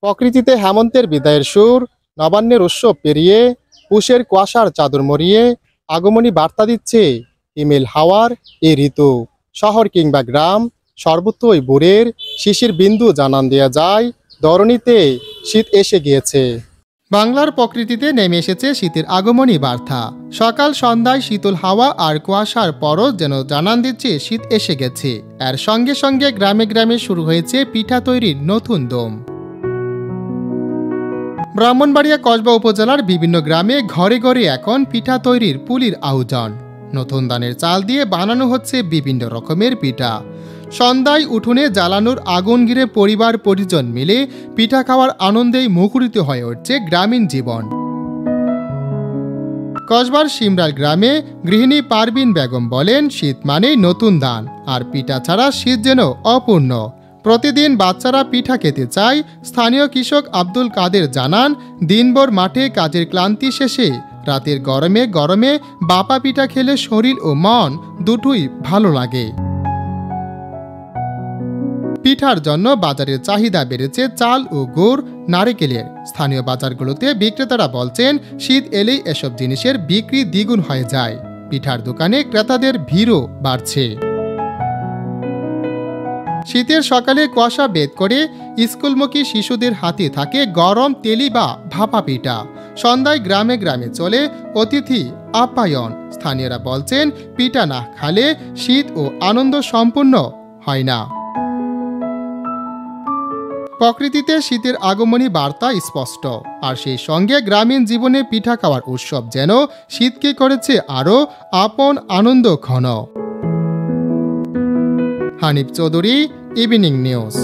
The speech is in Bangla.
প্রকৃতিতে হেমন্তের বিদায়ের সুর, নবান্নের উৎসব পেরিয়ে পুষের কুয়াশার চাদর মরিয়ে আগমনী বার্তা দিচ্ছে হিমেল হাওয়ার এই ঋতু। শহর কিংবা গ্রাম সর্বত্রই ভোরের শিশির বিন্দু জানান দেয়া যায় ধরণীতে শীত এসে গিয়েছে। বাংলার প্রকৃতিতে নেমে এসেছে শীতের আগমনী বার্তা। সকাল সন্ধ্যায় শীতল হাওয়া আর কুয়াশার পরশ যেন জানান দিচ্ছে শীত এসে গেছে। এর সঙ্গে সঙ্গে গ্রামে গ্রামে শুরু হয়েছে পিঠা তৈরির নতুন দম। ব্রাহ্মণবাড়িয়া কসবা উপজেলার বিভিন্ন গ্রামে ঘরে ঘরে এখন পিঠা তৈরির পুলির আয়োজন। নতুন ধানের চাল দিয়ে বানানো হচ্ছে বিভিন্ন রকমের পিঠা। সন্ধ্যায় উঠোনে জ্বালানোর আগুন ঘিরে পরিবার পরিজন মিলে পিঠা খাওয়ার আনন্দেই মুখরিত হয়ে উঠছে গ্রামীণ জীবন। কসবার সিমরাল গ্রামে গৃহিণী পারবিন বেগম বলেন, শীত মানেই নতুন ধান, আর পিঠা ছাড়া শীত যেন অপূর্ণ। প্রতিদিন বাচ্চারা পিঠা খেতে চায়। স্থানীয় কৃষক আব্দুল কাদের জানান, দিনভর মাঠে কাজের ক্লান্তি শেষে রাতের গরমে গরমে বাপা পিঠা খেলে শরীর ও মন দুটোই ভালো লাগে। পিঠার জন্য বাজারের চাহিদা বেড়েছে চাল ও গুড়, নারিকেলের। স্থানীয় বাজারগুলোতে বিক্রেতারা বলছেন, শীত এলেই এসব জিনিসের বিক্রি দ্বিগুণ হয়ে যায়। পিঠার দোকানে ক্রেতাদের ভিড়ও বাড়ছে। শীতের সকালে কুয়াশা ভেদ করে স্কুলমুখী শিশুদের হাতে থাকে গরম তেলি বা ভাপা পিঠা। সন্ধ্যায় গ্রামে গ্রামে চলে অতিথি আপ্যায়ন। স্থানীয়রা বলছেন, পিঠা না খালে শীত ও আনন্দ সম্পূর্ণ হয় না। প্রকৃতিতে শীতের আগমনী বার্তা স্পষ্ট, আর সেই সঙ্গে গ্রামীণ জীবনে পিঠা খাওয়ার উৎসব যেন শীতকে করেছে আরও আপন, আনন্দ ঘন। Hanif Chowdhury, evening news.